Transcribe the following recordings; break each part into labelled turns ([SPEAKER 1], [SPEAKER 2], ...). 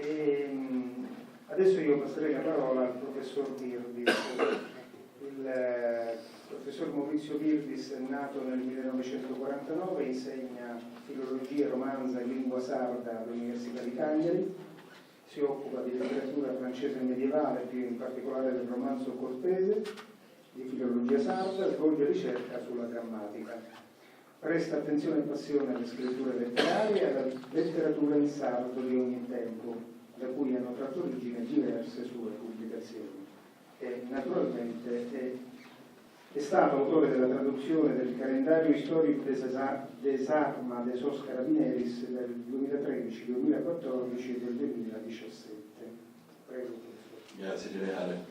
[SPEAKER 1] Adesso io passerei la parola al professor Virdis. Il professor Maurizio Virdis è nato nel 1949, insegna filologia, romanza e lingua sarda all'Università di Cagliari, si occupa di letteratura francese medievale, più in particolare del romanzo cortese, di filologia sarda, svolge ricerca sulla grammatica. Presta attenzione e passione alle scritture letterarie e alla letteratura in sardo di ogni tempo, da cui hanno tratto origine diverse sue pubblicazioni. E naturalmente è stato autore della traduzione del calendario Historique des Armes des Os Carabineris del 2013, 2014 e del 2017. Prego, professore.
[SPEAKER 2] Grazie generale.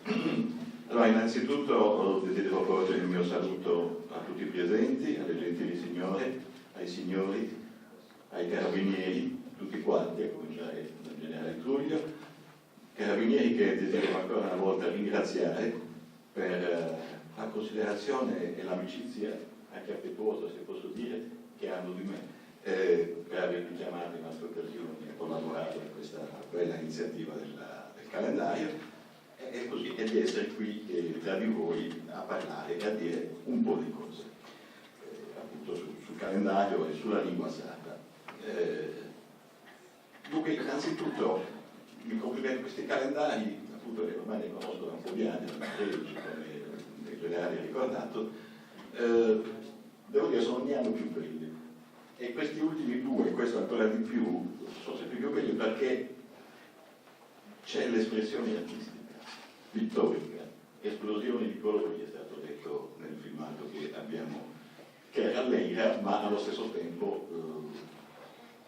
[SPEAKER 2] Allora, innanzitutto desidero porgere il mio saluto a tutti i presenti, alle gentili signore, ai signori, ai carabinieri, tutti quanti, a cominciare dal generale Truglio, carabinieri che desidero ancora una volta ringraziare per la considerazione e l'amicizia, anche affettuosa se posso dire, che hanno di me, per avermi chiamato in altre occasioni e collaborato in questa bella iniziativa del calendario, e così, e di essere qui tra di voi a parlare e a dire un po' di cose, appunto sul calendario e sulla lingua sarda. Dunque, innanzitutto mi complimento questi calendari, appunto che ormai ne conosco da un po' di anni, da 13, come il generale ha ricordato, devo dire sono ogni anno più belli, e questi ultimi due, questo ancora di più, sono sempre più belli perché c'è l'espressione artistica, pittorica, esplosione di colori, è stato detto nel filmato che abbiamo, che rallegra ma allo stesso tempo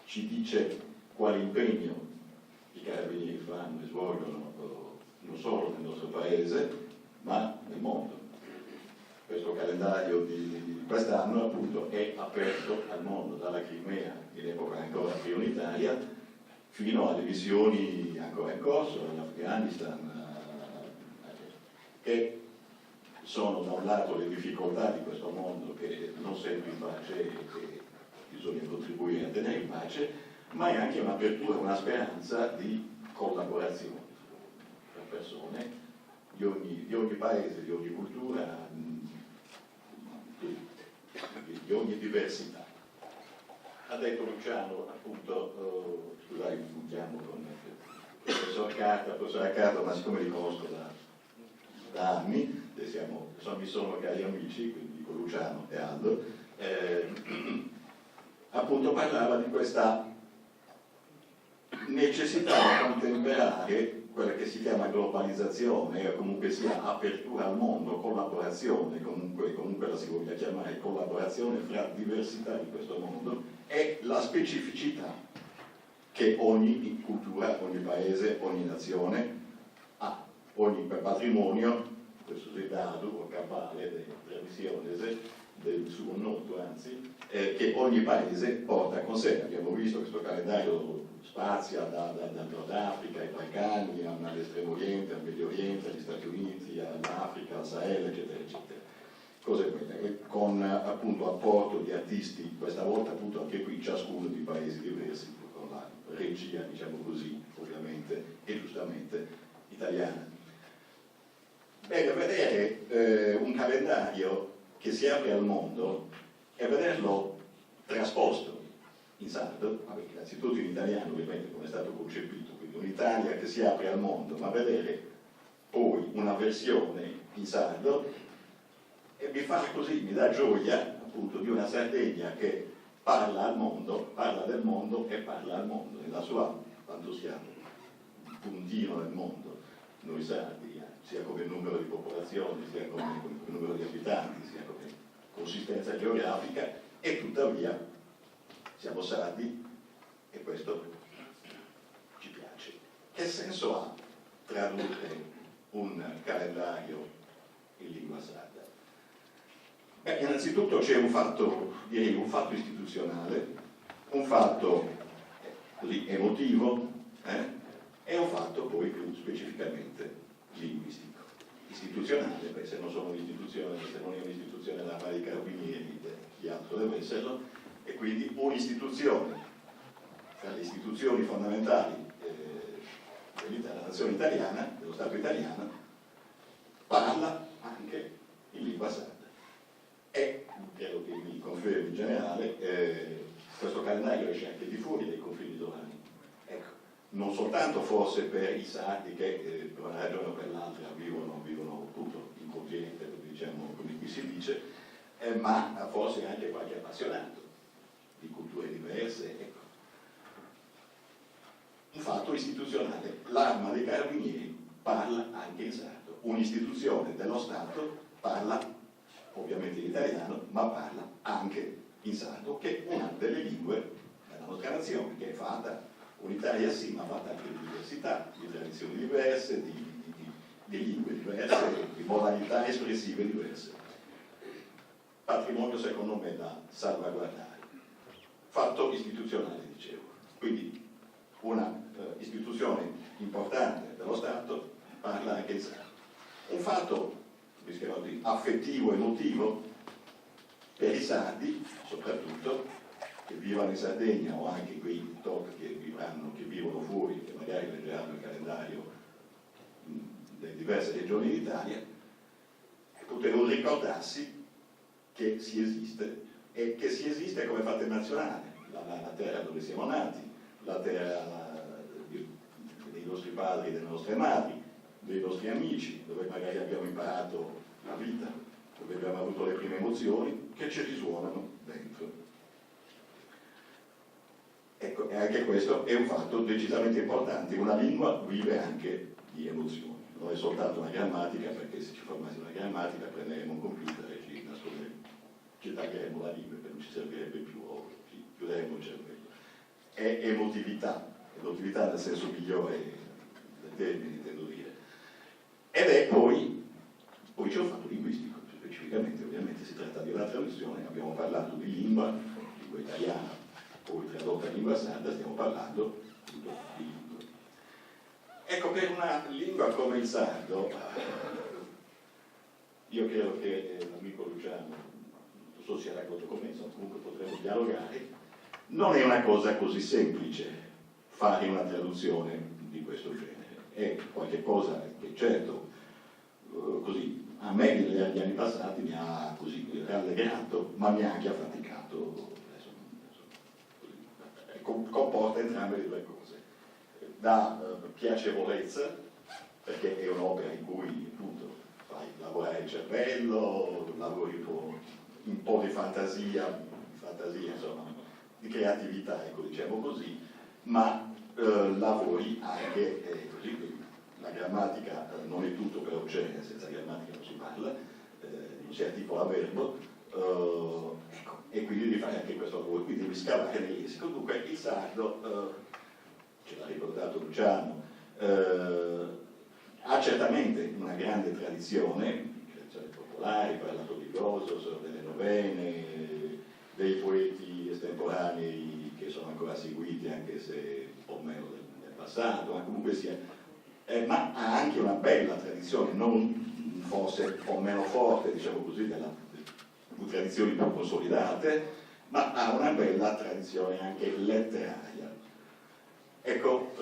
[SPEAKER 2] ci dice quale impegno i carabinieri fanno e svolgono non solo nel nostro paese ma nel mondo. Questo calendario di quest'anno appunto è aperto al mondo, dalla Crimea in epoca ancora prioritaria fino alle missioni ancora in corso, all'Afghanistan, che sono da un lato le difficoltà di questo mondo che non sempre in pace e che bisogna contribuire a tenere in pace, ma è anche un'apertura, una speranza di collaborazione tra persone di ogni paese, di ogni cultura, di ogni diversità. Ha detto Luciano, appunto, scusate, funziamo con il professor Accardo, ma siccome li conosco da anni, mi sono cari amici, quindi con Luciano e Aldo, appunto parlava di questa necessità di contemperare quella che si chiama globalizzazione, o comunque sia apertura al mondo, collaborazione, comunque la si voglia chiamare collaborazione fra diversità di questo mondo, e la specificità che ogni cultura, ogni paese, ogni nazione ha, ogni patrimonio, questo sedado o cabale delle tradizioni del suo noto, anzi, che ogni paese porta con sé. Abbiamo visto questo calendario spazia dal Nord Africa ai Balcani, all'Estremo Oriente, al Medio Oriente, agli Stati Uniti, all'Africa, al Sahel, eccetera, eccetera. Cose quelle, con appunto apporto di artisti, questa volta appunto anche qui ciascuno di paesi diversi, con la regia, diciamo così, ovviamente, e giustamente italiana. Bene, vedere un calendario che si apre al mondo e vederlo trasposto in sardo, innanzitutto in italiano ovviamente come è stato concepito, quindi un'Italia che si apre al mondo, ma vedere poi una versione in sardo e mi fa così, mi dà gioia appunto di una Sardegna che parla al mondo, parla del mondo e parla al mondo, nella sua, quanto siamo, il puntino del mondo, noi sardi, sia come numero di popolazione, sia come numero di abitanti, sia come consistenza geografica, e tuttavia siamo sardi e questo ci piace. Che senso ha tradurre un calendario in lingua sarda? Beh, innanzitutto c'è un fatto, direi un fatto istituzionale, un fatto così emotivo, e un fatto poi più specificamente linguistico. Istituzionale, beh, se non sono un'istituzione, se non è un'istituzione dell'Arma dei Carabinieri, chi altro deve esserlo, e quindi un'istituzione, tra le istituzioni fondamentali nazione italiana, dello Stato italiano, parla anche in lingua sarda. E credo che mi confermi in generale, questo calendario esce anche di fuori dai confini isolani. Ecco, non soltanto forse per i sardi che per una ragione o per l'altra vivono appunto in continente, diciamo come qui si dice, ma forse anche qualche appassionato di culture diverse. Ecco. Un fatto istituzionale, l'Arma dei Carabinieri parla anche in sardo, un'istituzione dello Stato parla ovviamente in italiano, ma parla anche in sardo, che è una delle lingue della nostra nazione, che è fatta unitaria sì, ma fatta anche di diversità, di tradizioni diverse, di lingue diverse, di modalità espressive diverse. Patrimonio secondo me da salvaguardare. Fatto istituzionale, dicevo. Quindi una istituzione importante dello Stato parla anche in sardo. Un fatto affettivo, emotivo per i sardi, soprattutto, che vivono in Sardegna o anche quei che vivono fuori, che magari leggeranno il calendario delle diverse regioni d'Italia, potevano ricordarsi che si esiste, e che si esiste come fatto nazionale, la terra dove siamo nati, la terra dei nostri padri e delle nostre madri, dei nostri amici, dove magari abbiamo imparato la vita, dove abbiamo avuto le prime emozioni che ci risuonano dentro. Ecco, e anche questo è un fatto decisamente importante. Una lingua vive anche di emozioni, non è soltanto una grammatica, perché se ci formasse una grammatica prenderemo un computer e ci taglieremo la lingua, che non ci servirebbe più, o ci chiuderemo il cervello. È emotività nel senso migliore del termine, intendo dire. Ed è poi c'è un fatto linguistico, specificamente ovviamente si tratta di una traduzione, abbiamo parlato di lingua italiana, poi tradotta in lingua sarda, stiamo parlando di lingua. Ecco, per una lingua come il sardo, io credo che l'amico Luciano, non so se sia d'accordo con me, comunque potremo dialogare, non è una cosa così semplice fare una traduzione di questo genere, è qualche cosa che certo, così, a me negli anni passati mi ha così rallegrato, ma mi ha anche affaticato. Comporta entrambe le due cose. Da piacevolezza, perché è un'opera in cui appunto fai lavorare il cervello, lavori un po' di fantasia insomma, di creatività, ecco, diciamo così, ma lavori anche così. La grammatica non è tutto, però c'è, senza grammatica non si parla, si articola verbo, ecco, e quindi devi fare anche questo lavoro, quindi devi scavare nel lessico. Dunque il sardo, ce l'ha ricordato Luciano, ha certamente una grande tradizione popolare, parlato di Gozo, delle novene, dei poeti estemporanei che sono ancora seguiti, anche se un po' meno del passato, ma comunque sia. Ma ha anche una bella tradizione, non forse un po' meno forte, diciamo così, delle tradizioni più consolidate, ma ha una bella tradizione anche letteraria. Ecco,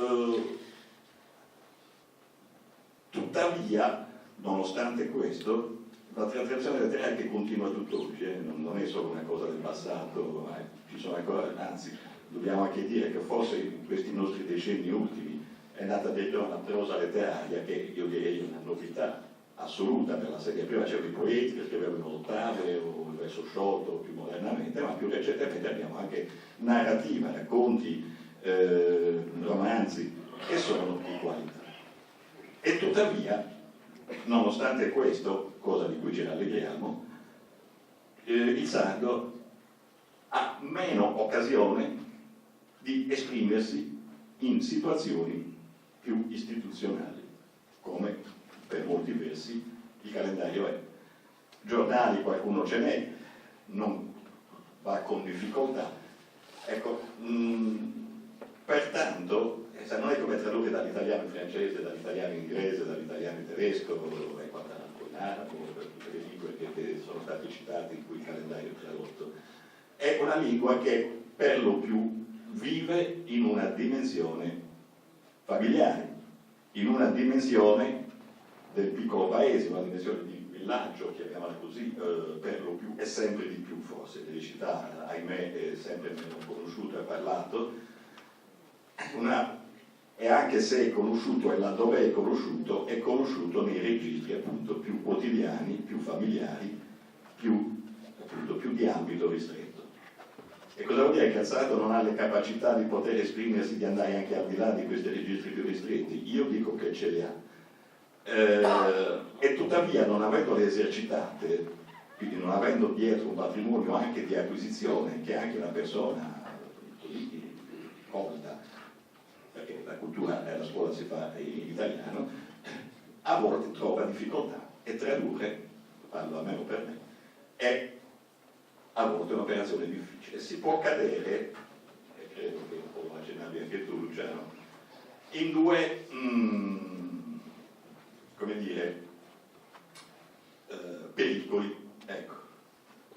[SPEAKER 2] tuttavia, nonostante questo, la tradizione letteraria che continua tutt'oggi, non è solo una cosa del passato, ma ci sono ancora, anzi, dobbiamo anche dire che forse in questi nostri decenni ultimi è nata dentro una prosa letteraria che io direi una novità assoluta per la serie. Prima c'erano i poeti che scrivevano ottave o il verso sciolto più modernamente, ma più recentemente abbiamo anche narrativa, racconti, romanzi che sono di qualità. E tuttavia, nonostante questo, cosa di cui ci rallegriamo, il sardo ha meno occasione di esprimersi in situazioni più istituzionali, come per molti versi il calendario è. Giornali qualcuno ce n'è, non va con difficoltà. Ecco, pertanto, non è come tradurre dall'italiano in francese, dall'italiano in inglese, dall'italiano in tedesco, e in arabo, per tutte le lingue che sono state citate in cui il calendario è tradotto. È una lingua che per lo più vive in una dimensione familiare, in una dimensione del piccolo paese, una dimensione di villaggio, chiamiamola così, per lo più, e sempre di più forse. Felicità, ahimè, è sempre meno conosciuto e parlato, e anche se è conosciuto e laddove è conosciuto nei registri appunto più quotidiani, più familiari, più di ambito ristretto. E cosa vuol dire che il sardo non ha le capacità di poter esprimersi, di andare anche al di là di questi registri più ristretti? Io dico che ce le ha. E tuttavia, non avendole esercitate, quindi non avendo dietro un patrimonio anche di acquisizione, che anche una persona così colta, perché la cultura nella scuola si fa in italiano, a volte trova difficoltà, e tradurre, parlo almeno per me, è a volte un'operazione difficile. Si può cadere, e credo che un po' lo accennavi anche tu, Luciano, in due, come dire, pericoli, ecco,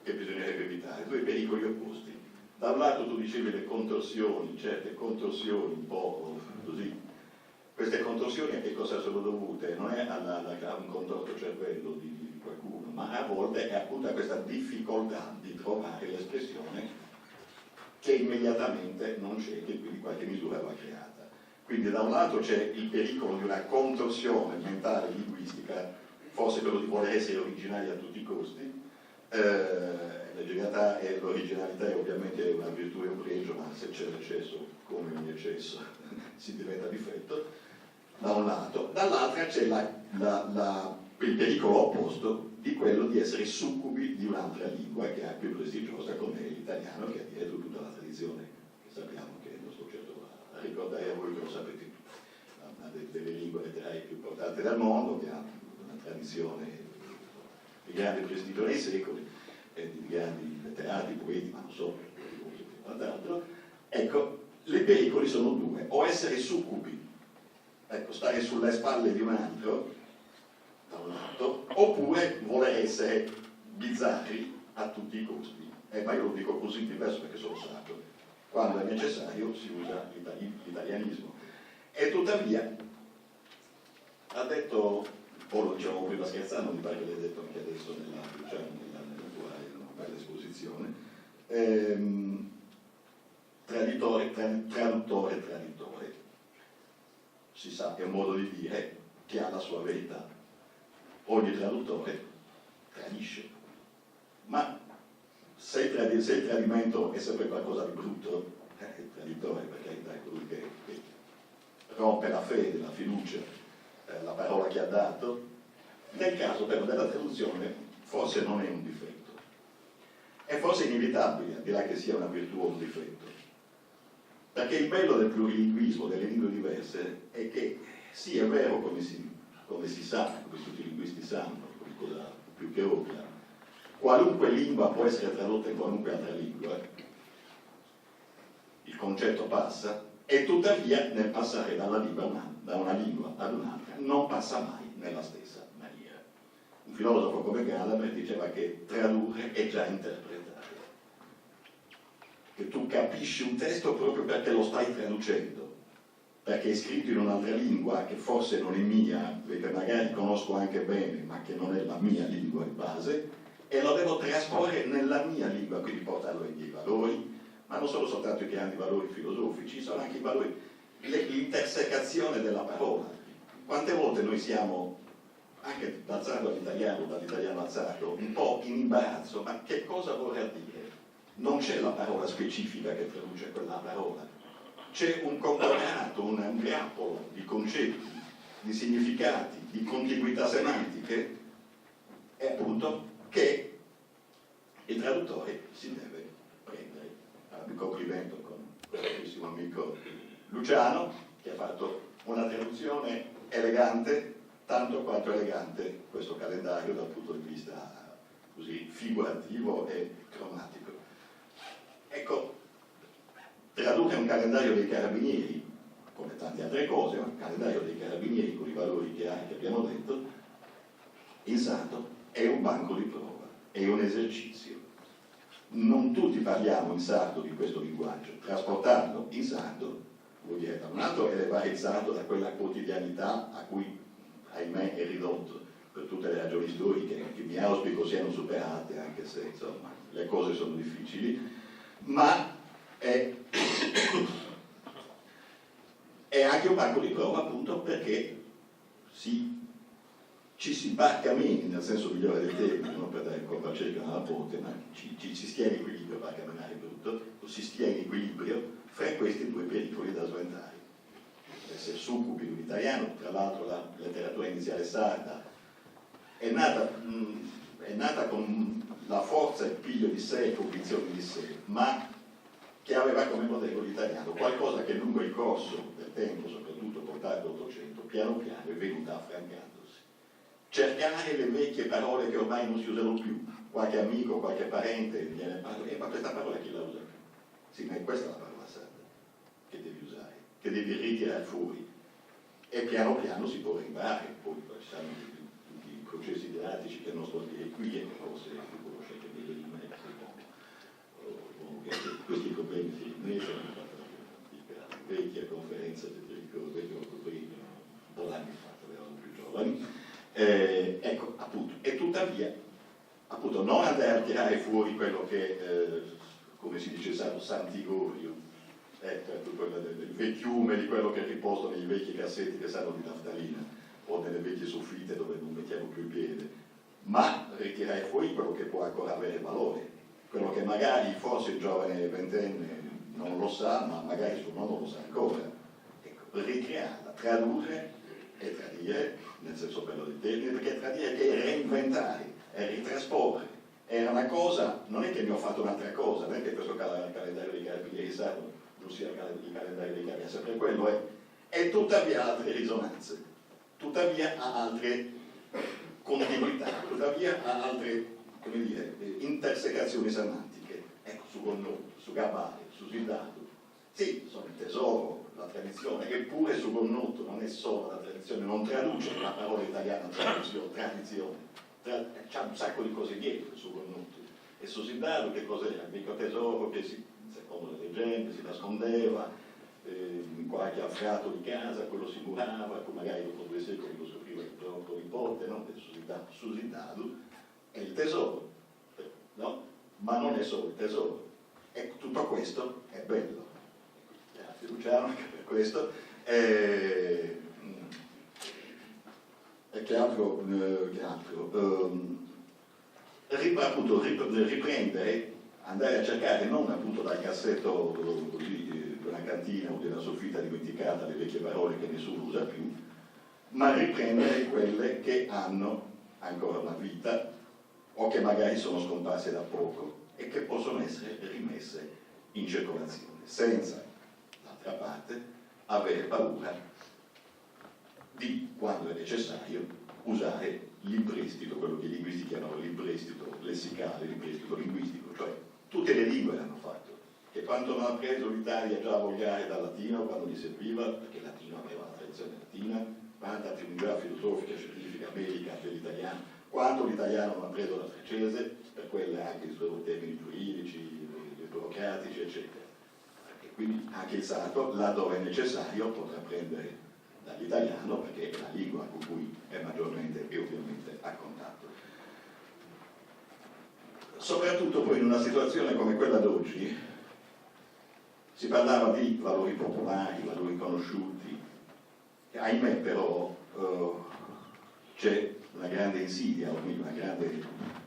[SPEAKER 2] che bisognerebbe evitare, due pericoli opposti. Da un lato tu dicevi le contorsioni, certe contorsioni un po' così. Queste contorsioni a che cosa sono dovute? Non è a un contorto cervello di qualcuno, ma a volte è appunto a questa difficoltà di trovare l'espressione che immediatamente non c'è, che quindi qualche misura va creata. Quindi da un lato c'è il pericolo di una contorsione mentale linguistica, forse quello di voler essere originali a tutti i costi. L'originalità è ovviamente una virtù e un pregio, ma se c'è l'eccesso, come ogni eccesso, si diventa difetto, da un lato. Dall'altra c'è il pericolo opposto di quello di essere succubi di un'altra lingua che è più prestigiosa, come l'italiano, che ha dietro tutta la tradizione, che sappiamo che non sto certo a ricordare a voi, che lo sapete tutti, una delle lingue letterarie più importanti del mondo, che ha una tradizione di grande prestigio nei secoli, di grandi letterati, poeti, ma non solo, quant'altro. Ecco, i pericoli sono due: o essere succubi, ecco, stare sulle spalle di un altro, da un lato, oppure voler essere bizzarri a tutti i costi. Ma io lo dico così diverso perché sono sardo. Quando è necessario si usa l'italianismo. E tuttavia, ha detto, o lo diciamo prima scherzando, mi pare che l'hai detto anche adesso nella tua bella esposizione, traduttore, si sa, è un modo di dire che ha la sua verità. Ogni traduttore tradisce, ma se il tradimento è sempre qualcosa di brutto, il traditore, per carità, è colui che rompe la fede, la fiducia, la parola che ha dato. Nel caso però della traduzione forse non è un difetto, è forse inevitabile, al di là che sia una virtù o un difetto, perché il bello del plurilinguismo, delle lingue diverse, è che sì, è vero, come si sa, come tutti i linguisti sanno, come cosa più che ovvia, qualunque lingua può essere tradotta in qualunque altra lingua, il concetto passa, e tuttavia nel passare da una lingua ad un'altra non passa mai nella stessa maniera. Un filosofo come Gadamer diceva che tradurre è già interpretare, che tu capisci un testo proprio perché lo stai traducendo, perché è scritto in un'altra lingua che forse non è mia, che magari conosco anche bene, ma che non è la mia lingua di base, e lo devo trasporre nella mia lingua, quindi portarlo ai miei valori, ma non sono soltanto i grandi valori filosofici, sono anche i valori, l'intersecazione della parola. Quante volte noi siamo, anche dal sardo all'italiano, dall'italiano al sardo, un po' in imbarazzo, ma che cosa vorrà dire? Non c'è la parola specifica che traduce quella parola, c'è un conglomerato, un grappolo di concetti, di significati, di contiguità semantiche, e appunto che il traduttore si deve prendere. Allora, mi complimento con il bravissimo amico Luciano, che ha fatto una traduzione elegante, tanto quanto elegante questo calendario dal punto di vista così figurativo e cromatico. Ecco, tradurre un calendario dei carabinieri, come tante altre cose, un calendario dei carabinieri con i valori che abbiamo detto, in sardo è un banco di prova, è un esercizio. Non tutti parliamo in sardo di questo linguaggio. Trasportarlo in sardo vuol dire, da un lato è varizzato da quella quotidianità a cui, ahimè, è ridotto per tutte le ragioni storiche che mi auspico siano superate, anche se insomma le cose sono difficili, ma è anche un banco di prova appunto perché ci si barcameni, nel senso migliore del termine, non per dare colpa al cerchio nella ponte, ma ci si stia in equilibrio, barcamenare brutto, si stia in equilibrio fra questi due pericoli da sventare. Essere succubi di un italiano, tra l'altro la letteratura iniziale sarda è nata con la forza e il piglio di sé, convinzioni di sé, ma che aveva come modello l'italiano, qualcosa che lungo il corso del tempo, soprattutto portato all'Ottocento, piano piano è venuta affrancandosi. Cercare le vecchie parole che ormai non si usano più, qualche amico, qualche parente viene a parlare, ma questa parola chi la usa più? Sì, ma è questa la parola sarda che devi usare, che devi ritirare fuori, e piano piano si può rimparare, poi ci sono tutti i processi didattici che non sto a dire qui, e forse conoscete meglio di me, questi problemi si innescano, la vecchia conferenza che ti ricordo che ho coprito un po' d'anni fa, eravamo più giovani, ecco, appunto, e tuttavia, appunto, non andare a tirare fuori quello che, come si dice, Sant'Igorio, quello del vecchiume, di quello che riposta nei vecchi cassetti che sanno di naftalina, o nelle vecchie soffitte dove non mettiamo più il piede, ma ritirare fuori quello che può ancora avere valore, quello che magari forse il giovane ventenne non lo sa, ma magari suo nonno lo sa ancora. Ecco, ricrearla, tradurre e tradire, nel senso bello del termine, perché tradire è reinventare, è ritrasporre. Era una cosa, non è che ne ho fatto un'altra cosa, non è che questo calendario dei Carabinieri sardo non sia il calendario dei Carabinieri, sempre quello è tuttavia ha altre risonanze, tuttavia ha altre continuità, tuttavia ha altre, come dire, intersecazioni semantiche, ecco, su Gonnotto, su Gabale, su Zidane. Sì, sono il tesoro, la tradizione, eppure su Gonnotto non è solo la tradizione, non traduce la parola italiana tradizione, c'ha un sacco di cose dietro su Gonnotto. E su Zidane che cos'era? Il mico tesoro che secondo le leggende si nascondeva in qualche affrato di casa, quello si murava, poi magari dopo 2 secoli lo scopriva il proprio nipote, no? Su Zidane è il tesoro, no? Ma non è solo il tesoro. E tutto questo è bello. Grazie Luciano anche per questo. E che altro? Appunto, riprendere, andare a cercare non appunto dal cassetto così di una cantina o di una soffitta dimenticata le vecchie parole che nessuno usa più, ma riprendere quelle che hanno ancora una vita o che magari sono scomparse da poco e che possono essere rimesse in circolazione, senza, d'altra parte, avere paura di, quando è necessario, usare l'imprestito, quello che i lingvisti chiamano l'imprestito lessicale, l'imprestito linguistico, cioè tutte le lingue l'hanno fatto, che quanto non ha preso l'Italia già a volgare dal latino quando gli serviva, perché il latino aveva la tradizione latina, quanta attività filosofica, scientifica, medica dell'italiano, quanto l'italiano non ha preso dal francese, per quelle anche i suoi termini giuridici, burocratici, eccetera. E quindi anche il sardo, laddove è necessario, potrà prendere dall'italiano, perché è la lingua con cui è maggiormente e ovviamente a contatto. Soprattutto poi in una situazione come quella d'oggi, si parlava di valori popolari, valori conosciuti, e ahimè però c'è una grande insidia, o meglio una grande,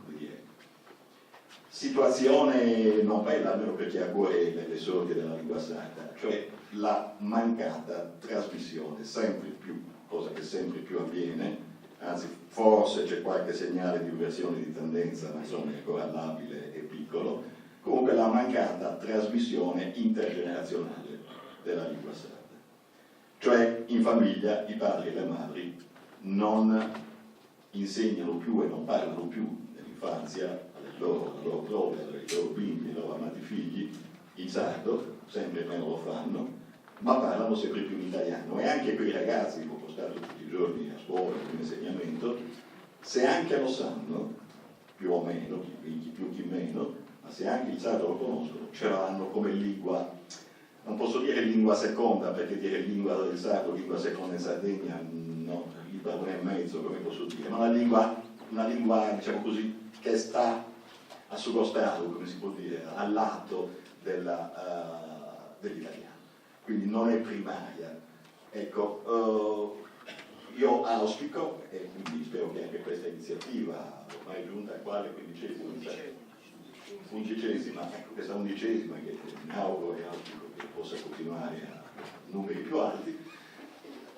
[SPEAKER 2] come dire, situazione non bella, almeno per chi ha a cuore le sorti della lingua sarda, cioè la mancata trasmissione, sempre più, cosa che sempre più avviene, anzi forse c'è qualche segnale di inversione di tendenza, ma insomma è ancora labile e piccolo, comunque la mancata trasmissione intergenerazionale della lingua sarda. Cioè in famiglia i padri e le madri non insegnano più e non parlano più nell'infanzia alle loro prole, ai loro bimbi, ai loro amati figli, il sardo, sempre meno lo fanno, ma parlano sempre più in italiano. E anche quei ragazzi che ho postato tutti i giorni a scuola, in insegnamento, se anche lo sanno, più o meno, chi più chi meno, ma se anche il sardo lo conoscono, ce l'hanno come lingua non posso dire lingua seconda, perché dire lingua del sardo, lingua seconda in Sardegna, no, il padrone e mezzo, come posso dire, ma una lingua, diciamo così, che sta a sovrastato, come si può dire, al lato dell'italiano, quindi non è primaria. Ecco, io auspico, e quindi spero che anche questa iniziativa, ormai giunta a quale 11ª, ecco, questa 11ª che mi auguro e auspico che possa continuare a numeri più alti,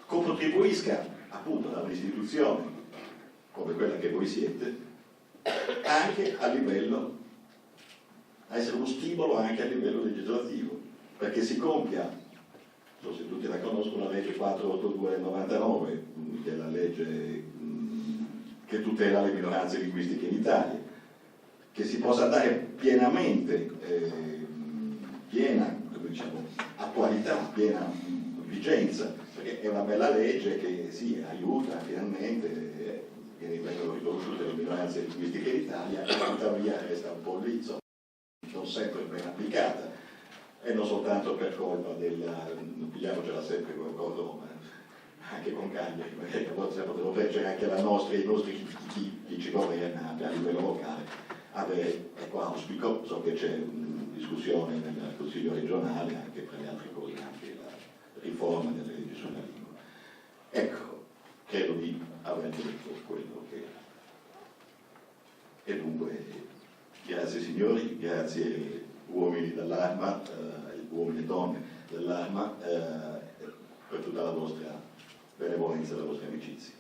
[SPEAKER 2] contribuisca appunto da un'istituzione come quella che voi siete, anche a livello, a essere uno stimolo anche a livello legislativo, perché si compia, non so se tutti la conoscono, la legge 482 del 99, che è la legge che tutela le minoranze linguistiche in Italia, che si possa dare pienamente, piena, diciamo, attualità, piena vigenza, perché è una bella legge che sì, aiuta finalmente, vengono riconosciute le minoranze linguistiche in Italia, e tuttavia resta un po' lì, non sempre ben applicata, e non soltanto per colpa pigliamocela sempre con Roma, anche con Cagliari, perché a volte potremmo leggere anche i nostri chi ci governa a livello locale, avere, ecco, auspico, so che c'è discussione nel Consiglio regionale anche per le altre cose, anche la riforma delle leggi sulla lingua. Ecco, credo di aver detto quello che e dunque grazie signori, grazie uomini dell'Arma, uomini e donne dell'Arma, per tutta la vostra benevolenza e la vostra amicizia.